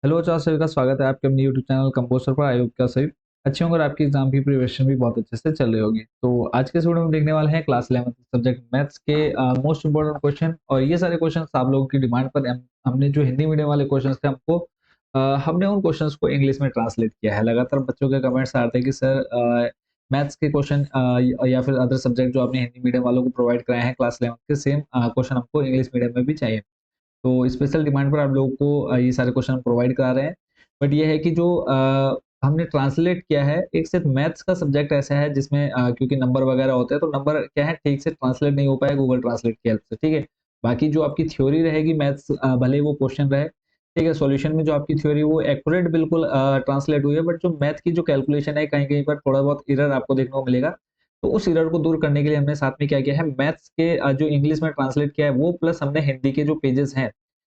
Hello चार सभी का स्वागत है आपके अपने यूट्यूब चैनल कंपोस्टर पर। आयोग का सही अच्छे होंगे और आपकी एग्जाम की प्रिपरेशन भी बहुत अच्छे से चल रही होगी। तो आज के इस वीडियो में देखने वाले हैं क्लास 11 सब्जेक्ट मैथ्स के मोस्ट इंपोर्टेंट क्वेश्चन। और ये सारे क्वेश्चन आप लोगों की डिमांड पर हमने जो हिंदी मीडियम वाले क्वेश्चन थे हमने उन क्वेश्चंस को इंग्लिश में ट्रांसलेट किया है। लगातार बच्चों के कमेंट्स आ रहे थे कि सर मैथ्स के क्वेश्चन या फिर अदर सब्जेक्ट जो आपने हिंदी मीडियम वालों को प्रोवाइड कराए हैं क्लास 11 के सेम क्वेश्चन हमको इंग्लिश मीडियम में भी चाहिए। तो स्पेशल डिमांड पर आप लोगों को ये सारे क्वेश्चन प्रोवाइड करा रहे हैं। बट ये है कि जो हमने ट्रांसलेट किया है, एक सिर्फ मैथ्स का सब्जेक्ट ऐसा है जिसमें क्योंकि नंबर वगैरह होते हैं तो नंबर क्या है ठीक से ट्रांसलेट नहीं हो पाया गूगल ट्रांसलेट की हेल्प से। ठीक है, बाकी जो आपकी थ्योरी रहेगी मैथ्स भले वो क्वेश्चन रहे, ठीक है, सॉल्यूशन में जो आपकी थ्योरी वो एक्यूरेट बिल्कुल ट्रांसलेट हुई है। बट जो मैथ की जो कैलकुलेशन है कहीं कहीं पर थोड़ा बहुत एरर आपको देखने को मिलेगा। तो उस एरर को दूर करने के लिए हमने साथ में क्या किया है, मैथ्स के जो इंग्लिश में ट्रांसलेट किया है वो प्लस हमने हिंदी के जो पेजेस हैं,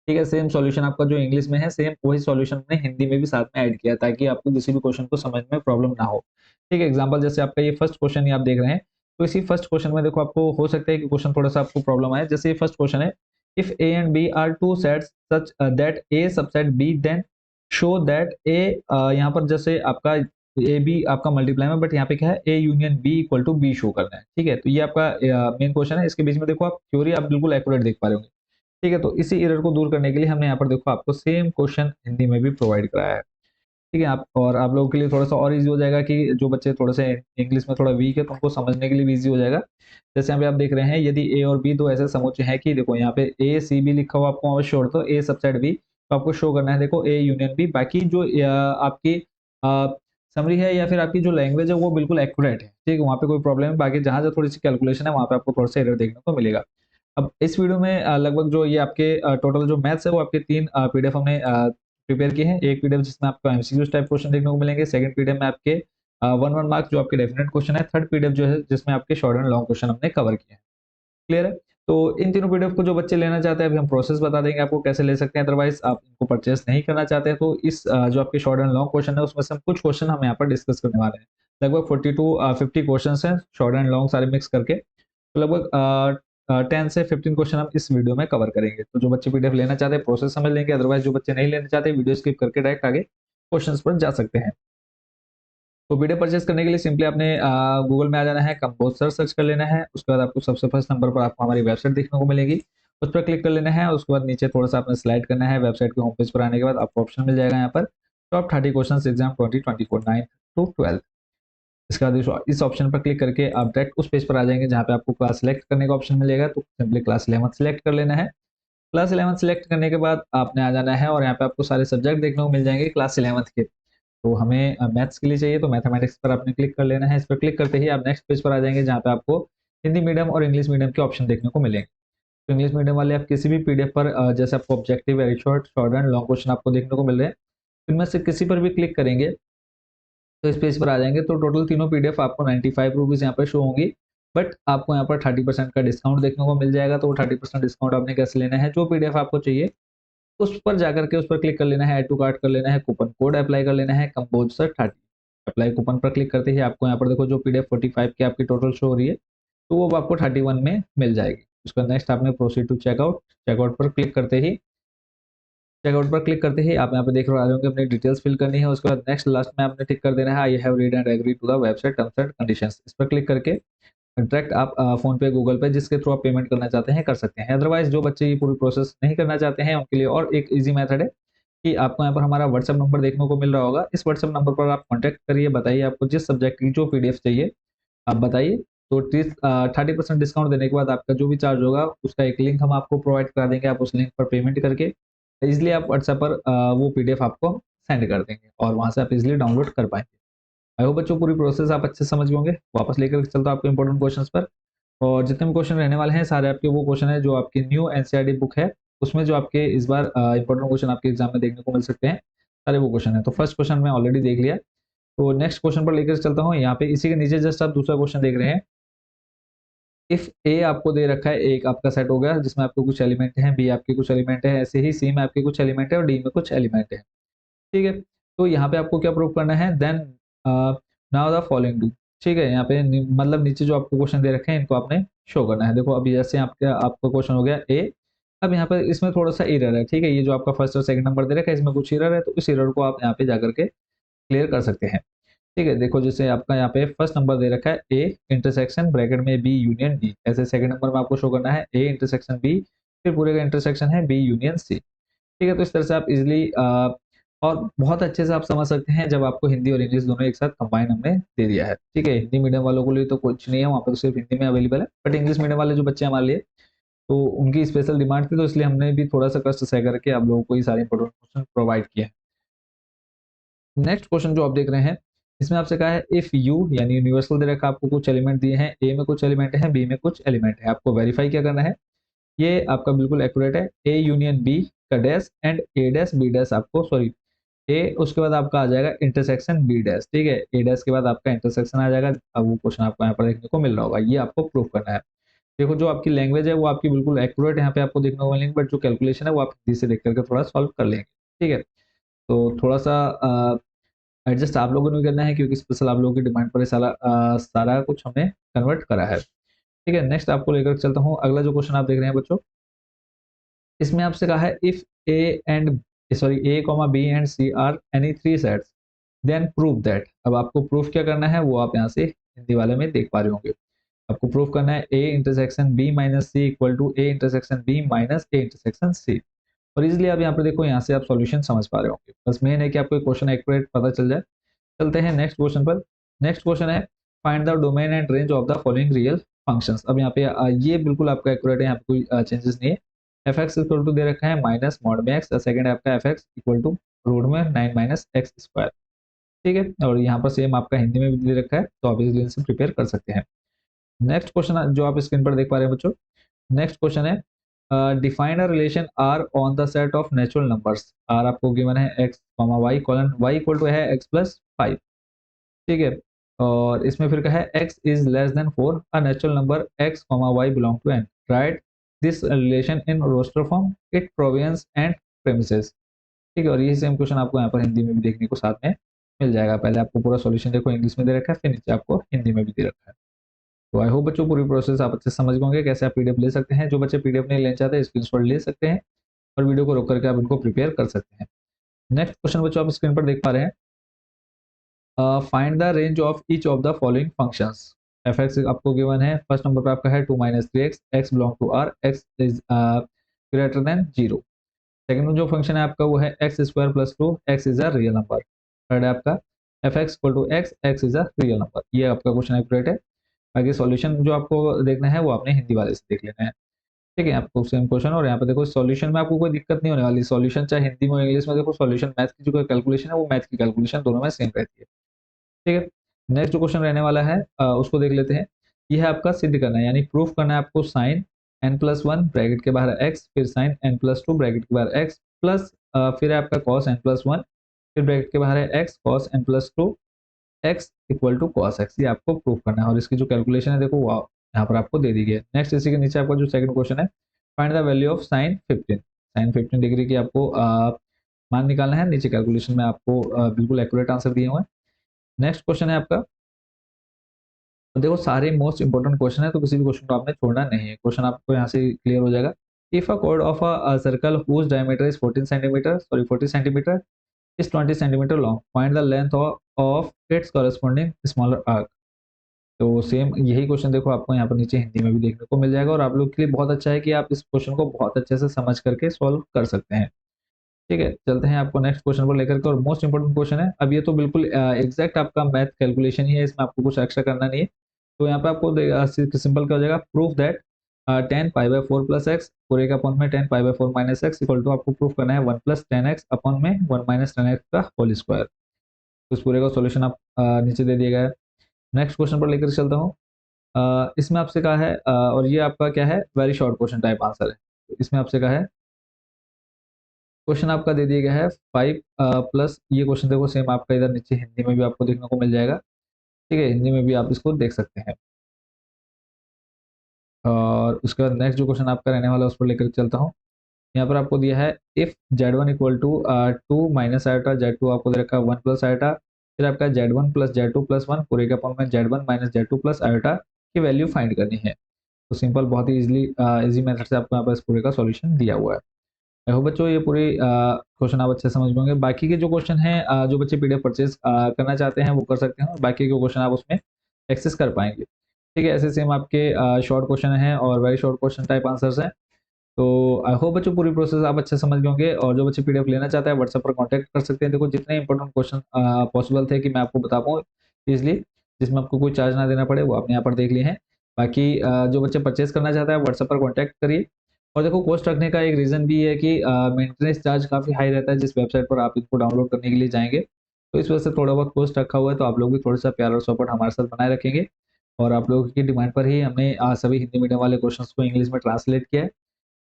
ठीक है, सेम सॉल्यूशन आपका जो इंग्लिश में है सेम वही सॉल्यूशन हमने हिंदी में भी साथ में ऐड किया ताकि आपको किसी भी क्वेश्चन को समझ में प्रॉब्लम ना हो। ठीक है, एग्जांपल जैसे आपका ये फर्स्ट क्वेश्चन ये आप देख रहे हैं, तो इसी फर्स्ट क्वेश्चन में देखो आपको हो सकता है कि क्वेश्चन थोड़ा सा आपको प्रॉब्लम आए। जैसे ये फर्स्ट क्वेश्चन है, if A and B are two sets such that A subset B then show that A, यहाँ पर जैसे आपका ए बी आपका मल्टीप्लाई में, बट यहाँ पे क्या है A union B equal to B show करना है। ठीक है, तो ये आपका मेन क्वेश्चन है। इसके बीच में देखो आप थ्योरी आप बिल्कुल एक्यूरेट देख पा रहे होंगे। ठीक है, तो इसी एरर को दूर करने के लिए हमने यहाँ पर देखो आपको सेम क्वेश्चन हिंदी में भी प्रोवाइड कराया है। ठीक है, आप और आप लोगों के लिए थोड़ा सा और इजी हो जाएगा कि जो बच्चे थोड़े से इंग्लिश में थोड़ा वीक है तो उनको समझने के लिए भी इजी हो जाएगा। जैसे यहाँ पे आप देख रहे हैं, यदि ए और बी दो ऐसे समुच्चय हैं कि देखो यहाँ पे ए सी बी लिखा हुआ आपको वहाँ पे शो, तो ए सबसेट बी तो आपको शो करना है देखो ए यूनियन बी। बाकी जो आपकी समरी है या फिर आपकी जो लैंग्वेज है वो बिल्कुल एक्यूरेट है। ठीक है, वहाँ पे कोई प्रॉब्लम है, बाकी जहाँ जो थोड़ी सी कैलकुलेशन है वहाँ पे आपको थोड़ा सा एरर देखने को मिलेगा। अब इस वीडियो में लगभग जो ये आपके टोटल जो मैथ्स है वो आपके तीन पीडीएफ हमने प्रिपेयर किए हैं। एक पीडीएफ जिसमें आपको एमसीक्यूज टाइप क्वेश्चन देखने को मिलेंगे, सेकंड पीडीएफ में आपके 1 1 मार्क्स जो आपके डेफिनेट क्वेश्चन है, थर्ड पीडीएफ जो है जिसमें आपके शॉर्ट एंड लॉन्ग क्वेश्चन हमने कवर किए हैं। क्लियर है? तो इन तीनों पीडीएफ को जो बच्चे लेना चाहते हैं अभी हम प्रोसेस बता देंगे आपको कैसे ले सकते हैं। अदरवाइज आप इनको परचेस नहीं करना चाहते हैं तो इस जो आपके शॉर्ट एंड लॉन्ग क्वेश्चन है उसमें से हम कुछ क्वेश्चन हम यहाँ पर डिस्कस करने वाले हैं। लगभग 40 टू 50 क्वेश्चन हैं शॉर्ट एंड लॉन्ग सारे मिक्स करके। तो लगभग 10 से 15 क्वेश्चन हम इस वीडियो में कवर करेंगे। तो जो बच्चे पीडीएफ लेना चाहते हैं प्रोसेस समझ लेंगे, अदरवाइज जो बच्चे नहीं लेना चाहते वीडियो स्किप करके डायरेक्ट आगे क्वेश्चंस पर जा सकते हैं। तो पीडीएफ परचेस करने के लिए सिंपली आपने गूगल में आ जाना है, कंपोजर सर्च कर लेना है। उसके बाद आपको सबसे फर्स्ट नंबर पर आपको हमारी वेबसाइट देखने को मिलेगी, उस पर क्लिक कर लेना है। उसके बाद नीचे थोड़ा सा आपने स्लाइड करना है, वेबसाइट के होम पेज पर आने के बाद आपको ऑप्शन मिल जाएगा यहाँ पर टॉप 30 क्वेश्चन एग्जाम 2024 9 टू 12। इसके बाद इस ऑप्शन पर क्लिक करके आप डायरेक्ट उस पेज पर आ जाएंगे जहाँ पे आपको क्लास सेलेक्ट करने का ऑप्शन मिलेगा। तो सिंपली क्लास 11 सेलेक्ट कर लेना है। क्लास 11 सेलेक्ट करने के बाद आपने आ जाना है और यहाँ पे आपको सारे सब्जेक्ट देखने को मिल जाएंगे क्लास 11 के। तो हमें मैथ्स के लिए चाहिए तो मैथमेटिक्स पर आपने क्लिक कर लेना है। इस पर क्लिक करते ही आप नेक्स्ट पेज पर आ जाएंगे जहाँ पे आपको हिंदी मीडियम और इंग्लिश मीडियम के ऑप्शन देखने को मिलेंगे। तो इंग्लिश मीडियम वाले आप किसी भी पीडीएफ पर जैसे आपको objective, very short, short and long question आपको देखने को मिल रहे हैं, इनमें से किसी पर भी क्लिक करेंगे तो इस पेज पर आ जाएंगे। तो टोटल तीनों पीडीएफ आपको 95 रुपीज़ यहाँ पर शो होंगी। बट आपको यहाँ पर 30% का डिस्काउंट देखने को मिल जाएगा। तो वो 30% डिस्काउंट आपने कैसे लेना है, जो पीडीएफ आपको चाहिए उस पर जाकर के उस पर क्लिक कर लेना है, ऐड टू कार्ट कर लेना है, कूपन कोड अप्लाई कर लेना है कंपोजर 30। अप्लाई कूपन पर क्लिक करते ही आपको यहाँ पर देखो जो पीडीएफ 45 की आपकी टोटल शो हो रही है तो वो आपको 31 में मिल जाएगी। उसका नेक्स्ट आपने प्रोसीड टू चेकआउट, चेकआउट पर क्लिक करते ही चेकआउट पर क्लिक करते ही आप यहाँ पे देख रहे हो कि अपनी डिटेल्स फिल करनी है। उसके बाद नेक्स्ट लास्ट में आपने टिक कर देना है I have read and agree to the website terms and conditions. इस पर क्लिक करके डायरेक्ट आप फोन पे, गूगल पे जिसके थ्रू आप पेमेंट करना चाहते हैं कर सकते हैं। अदरवाइज जो बच्चे ये पूरी प्रोसेस नहीं करना चाहते हैं उनके लिए और एक इजी मेथड है कि आपको यहाँ पर हमारा व्हाट्सएप नंबर देखने को मिल रहा होगा। इस व्हाट्सएप नंबर पर आप कॉन्टैक्ट करिए, बताइए आपको जिस सब्जेक्ट की जो पीडीएफ चाहिए आप बताइए। तो 30% डिस्काउंट देने के बाद आपका जो भी चार्ज होगा उसका एक लिंक हम आपको प्रोवाइड करा देंगे। आप उस लिंक पर पेमेंट करके इजिली आप व्हाट्सएप पर वो पीडीएफ आपको सेंड कर देंगे और वहाँ से आप इजिली डाउनलोड कर पाएंगे। आई होप बच्चों पूरी प्रोसेस आप अच्छे से समझ गए होंगे। वापस लेकर चलता हूँ आपको इंपॉर्टेंट क्वेश्चन पर। और जितने भी क्वेश्चन रहने वाले हैं सारे आपके वो क्वेश्चन है जो आपकी न्यू एनसीईआरटी बुक है उसमें जो आपके इस बार इंपॉर्टेंट क्वेश्चन आपके एग्जाम में देखने को मिल सकते हैं, सारे वो क्वेश्चन है। तो फर्स्ट क्वेश्चन मैं ऑलरेडी देख लिया, तो नेक्स्ट क्वेश्चन पर लेकर चलता हूँ। यहाँ पे इसी के नीचे जस्ट आप दूसरा क्वेश्चन देख रहे हैं। इफ ए आपको दे रखा है, एक आपका सेट हो गया जिसमें आपके कुछ एलिमेंट हैं, बी आपके कुछ एलिमेंट है, ऐसे ही सी में आपके कुछ एलिमेंट है और डी में कुछ एलिमेंट है। ठीक है, तो यहाँ पे आपको क्या प्रूव करना है, then now the following do. ठीक है, यहाँ पे मतलब नीचे जो आपको क्वेश्चन दे रखे हैं इनको आपने शो करना है। देखो अभी जैसे आपका क्वेश्चन हो गया ए अब यहाँ पर इसमें थोड़ा सा एरर है, ठीक है, ये जो आपका फर्स्ट और सेकंड नंबर दे रखा है इसमें कुछ एरर है, तो इस एरर को आप यहाँ पे जाकर के क्लियर कर सकते हैं। ठीक है, देखो जैसे आपका यहाँ पे फर्स्ट नंबर दे रखा है ए इंटरसेक्शन ब्रैकेट में बी यूनियन डी, ऐसे सेकंड नंबर में आपको शो करना है ए इंटरसेक्शन बी, फिर पूरे का इंटरसेक्शन है बी यूनियन सी। ठीक है, तो इस तरह से आप इजिली और बहुत अच्छे से आप समझ सकते हैं जब आपको हिंदी और इंग्लिश दोनों एक साथ कंबाइन हमने दे दिया है। ठीक है, हिंदी मीडियम वालों के लिए तो कुछ नहीं है, वहाँ पर तो सिर्फ हिंदी में अवेलेबल है, बट इंग्लिश मीडियम वाले जो बच्चे हमारे लिए, तो उनकी स्पेशल डिमांड थी, तो इसलिए हमने भी थोड़ा सा कष्ट सह करके आप लोगों को ये सारे इंपॉर्टेंट क्वेश्चन प्रोवाइड किए हैं। नेक्स्ट क्वेश्चन जो आप देख रहे हैं इसमें आपसे कहा है इफ यू यानी यूनिवर्सल दे रखा, आपको कुछ एलिमेंट दिए हैं, ए में कुछ एलिमेंट है, बी में कुछ एलिमेंट है, आपको वेरीफाई क्या करना है। ये आपका बिल्कुल एक्यूरेट है, ए यूनियन बी का dash and A dash B dash, आपको सॉरी ए उसके बाद आपका आ जाएगा इंटरसेक्शन बी डैश। ठीक है, ए डैश के बाद आपका इंटरसेक्शन आ जाएगा। अब वो क्वेश्चन आपको यहाँ पर देखने को मिल रहा होगा, ये आपको प्रूव करना है। देखो जो आपकी लैंग्वेज है वो आपकी बिल्कुल एक्यूरेट यहाँ पे आपको देखने को मिलेंगे, बट जो कैलकुलेशन है वो आप हिंदी से देख करके थोड़ा सॉल्व कर लेंगे। ठीक है, तो थोड़ा सा एडजस्ट आप लोगों ने भी करना है, क्योंकि स्पेशल आप लोगों की डिमांड पर सारा कुछ हमने कन्वर्ट करा है। ठीक है, नेक्स्ट आपको लेकर चलता हूँ, अगला जो क्वेश्चन आप देख रहे हैं बच्चों, इसमें आपसे कहा है if A and sorry A comma B and C are any three sets then prove that. अब आपको प्रूफ क्या करना है वो आप यहाँ से हिंदी वाले में देख पा रहे होंगे। आपको प्रूफ करना है A intersection B minus C equal to A intersection B minus A intersection C. और इजिली आप यहाँ पर देखो, यहाँ से आप सॉल्यूशन समझ पा रहे होंगे, बस मेन है कि आपको क्वेश्चन एक्यूरेट पता चल जाए। चलते हैं नेक्स्ट क्वेश्चन पर। नेक्स्ट क्वेश्चन है find the domain and range of the following real functions. अब यहाँ पे ये बिल्कुल आपका एक्यूरेट है, यहाँ पे कोई चेंजेस नहीं है। एफ एक्स इक्वल टू दे रखा है माइनस मॉड में एक्स, सेकंड है आपका f x equal to root में 9 माइनस एक्स स्क्वायर। ठीक है, और यहाँ पर सेम आपका हिंदी में भी दे रखा है, तो आप इजिली इनसे प्रिपेयर कर सकते हैं। नेक्स्ट क्वेश्चन जो आप स्क्रीन पर देख पा रहे हैं बच्चों, नेक्स्ट क्वेश्चन है define a relation R on the set of natural numbers. R आपको गिवन है x comma y colon y equal to है एक्स प्लस 5। ठीक है, और इसमें फिर कहा है x is less than 4 a natural number x comma y belong to n, write this relation in roster form it provinces and premises. ठीक है, और यही सेम क्वेश्चन आपको यहाँ पर हिंदी में भी देखने को साथ में मिल जाएगा। पहले आपको पूरा सॉल्यूशन देखो इंग्लिश में दे रखा है, फिर नीचे आपको हिंदी में भी दे रखा है। तो आई होप बच्चों पूरी प्रोसेस आप अच्छे से समझ गए, कैसे आप पीडीएफ ले सकते हैं। जो बच्चे पीडीएफ नहीं लेना चाहते स्क्रीनशॉट ले सकते हैं और वीडियो को रोक करके आप इनको प्रिपेयर कर सकते हैं। नेक्स्ट क्वेश्चन बच्चों आप स्क्रीन पर देख पा रहे हैं, find the range of each of the following functions. F x आपको गिवन है, फर्स्ट नंबर पर आपका है 2 minus three x, x belong to R, x is greater than zero. Second में जो फंक्शन है आपका वो है x square plus two, x is a real number. Third है आपका f x equal to x, x is a real number. ये आपका क्वेश्चन एक्यूरेट है। बाकी सॉल्यूशन जो आपको देखना है वो आपने हिंदी वाले से देख लेना है। ठीक है, आपको सेम क्वेश्चन, और यहाँ पे देखो सॉल्यूशन में आपको कोई दिक्कत नहीं होने वाली। सॉल्यूशन चाहे हिंदी में इंग्लिश में, देखो सॉल्यूशन मैथ की जो कैलकुलेशन है वो मैथ की कैलकुलेशन दोनों में सेम रहती है। ठीक है, नेक्स्ट जो क्वेश्चन रहने वाला है उसको देख लेते हैं। यह है आपका सिद्ध करना है, यानी प्रूफ करना है आपको sine n plus one bracket के बाहर एक्स, फिर sine n plus two bracket के बाहर एक्स प्लस फिर है आपका कॉस एन प्लस वन, फिर ब्रैकेट के बाहर है x cos n plus two x equal to cos x. ये आपको प्रूफ करना है, और इसकी जो कैलकुलेशन है देखो वो यहाँ पर आपको दे दी गई है। नेक्स्ट इसी के नीचे आपका जो सेकंड क्वेश्चन है, find the value of sine 15। Sine 15 degree की आपको मान निकालना है। नीचे कैलकुलेशन में आपको बिल्कुल एक्यूरेट आंसर दिए हुए हैं। नेक्स्ट क्वेश्चन है आपका, तो देखो सारे मोस्ट इंपोर्टेंट क्वेश्चन है, तो किसी भी क्वेश्चन को आपने छोड़ना नहीं है। क्वेश्चन आपको यहाँ से क्लियर हो जाएगा। If a chord of a circle whose diameter is 14 centimeter, sorry 40 centimeter is 20 centimeter long, find the length of its corresponding smaller arc। तो सेम यही क्वेश्चन देखो आपको यहाँ पर नीचे हिंदी में भी देखने को मिल जाएगा, और आप लोग के लिए बहुत अच्छा है कि आप इस क्वेश्चन को बहुत अच्छे से समझ करके सॉल्व कर सकते हैं। ठीक है, चलते हैं आपको नेक्स्ट क्वेश्चन पर लेकर के, और मोस्ट इंपोर्टेंट क्वेश्चन है। अब ये तो बिल्कुल एग्जैक्ट आपका मैथ कैलकुलेशन ही है, इसमें आपको कुछ एक्स्ट्रा करना नहीं है। तो यहाँ पे आपको सिंपल क्या हो जाएगा, proof that ten pi by four plus x पूरे का अपॉन में ten pi by four minus x equal to, आपको प्रूफ करना है one plus ten x upon में वन माइनस टेन एक्स का होल स्क्वायर। तो इस पूरे का सॉल्यूशन आप नीचे दे दिया गया है। नेक्स्ट क्वेश्चन पर लेकर चलता हूँ। इसमें आपसे कहा है और ये आपका क्या है, very short question type answer है। तो इसमें आपसे कहा है, क्वेश्चन आपका दे दिया गया है फाइव प्लस, ये क्वेश्चन देखो सेम आपका इधर नीचे हिंदी में भी आपको देखने को मिल जाएगा। ठीक है, हिंदी में भी आप इसको देख सकते हैं। और उसके बाद नेक्स्ट जो क्वेश्चन आपका रहने वाला है उस पर लेकर चलता हूँ। यहाँ पर आपको दिया है if z one equal to two minus iota z two, आपको दे रखा है वन प्लस आयोटा, फिर आपका z one plus z two plus one पूरे का अपॉन में z one minus z two plus iota की वैल्यू फाइंड करनी है। तो सिंपल बहुत ही इजी मेथड से आपको यहाँ पर इस पूरे का सॉल्यूशन दिया हुआ है। आई होप बच्चों ये पूरी क्वेश्चन आप अच्छे से समझ होंगे। बाकी के जो क्वेश्चन हैं जो बच्चे पीडीएफ परचेज करना चाहते हैं वो कर सकते हैं, और बाकी के क्वेश्चन आप उसमें एक्सेस कर पाएंगे। ठीक है, ऐसे सेम आपके शॉर्ट क्वेश्चन हैं और very short question type answers हैं। तो आई होप बच्चों पूरी प्रोसेस आप अच्छे से समझ गए होंगे, और जो बच्चे पीडीएफ लेना चाहते हैं व्हाट्सएप पर कॉन्टैक्ट कर सकते हैं। देखो जितने इंपॉर्टेंट क्वेश्चन पॉसिबल थे कि मैं आपको बता पाऊँ ईजिली, जिसमें आपको कोई चार्ज ना देना पड़े, वो आपने यहाँ पर देख लिए हैं। बाकी जो बच्चे परचेज करना चाहते हैं व्हाट्सएप पर कॉन्टैक्ट करिए। और देखो कॉस्ट रखने का एक रीज़न भी है कि मेंटेनेंस चार्ज काफ़ी हाई रहता है जिस वेबसाइट पर आप इसको डाउनलोड करने के लिए जाएंगे, तो इस वजह से थोड़ा बहुत कॉस्ट रखा हुआ है। तो आप लोग भी थोड़ा सा प्यार और सपोर्ट हमारे साथ बनाए रखेंगे, और आप लोगों की डिमांड पर ही हमने सभी हिंदी मीडियम वाले क्वेश्चन को इंग्लिश में ट्रांसलेट किया है।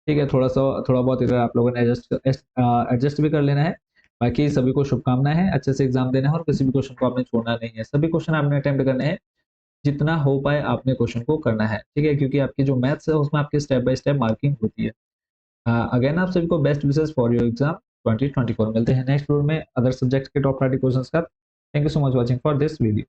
ठीक है, थोड़ा बहुत इधर आप लोगों ने एडजस्ट भी कर लेना है। बाकी सभी को शुभकामनाएं हैं, अच्छे से एग्जाम देना है, और किसी भी क्वेश्चन को आपने छोड़ना नहीं है। सभी क्वेश्चन आपने अटेम्प्ट करने हैं, जितना हो पाए आपने क्वेश्चन को करना है। ठीक है, क्योंकि आपकी जो मैथ्स है उसमें आपकी स्टेप बाय स्टेप मार्किंग होती है। अगेन आप सभी को best wishes for your exam 2024। मिलते हैं नेक्स्ट वीडियो में अदर सब्जेक्ट के टॉप 30 क्वेश्चंस का। Thank you so much watching for this video.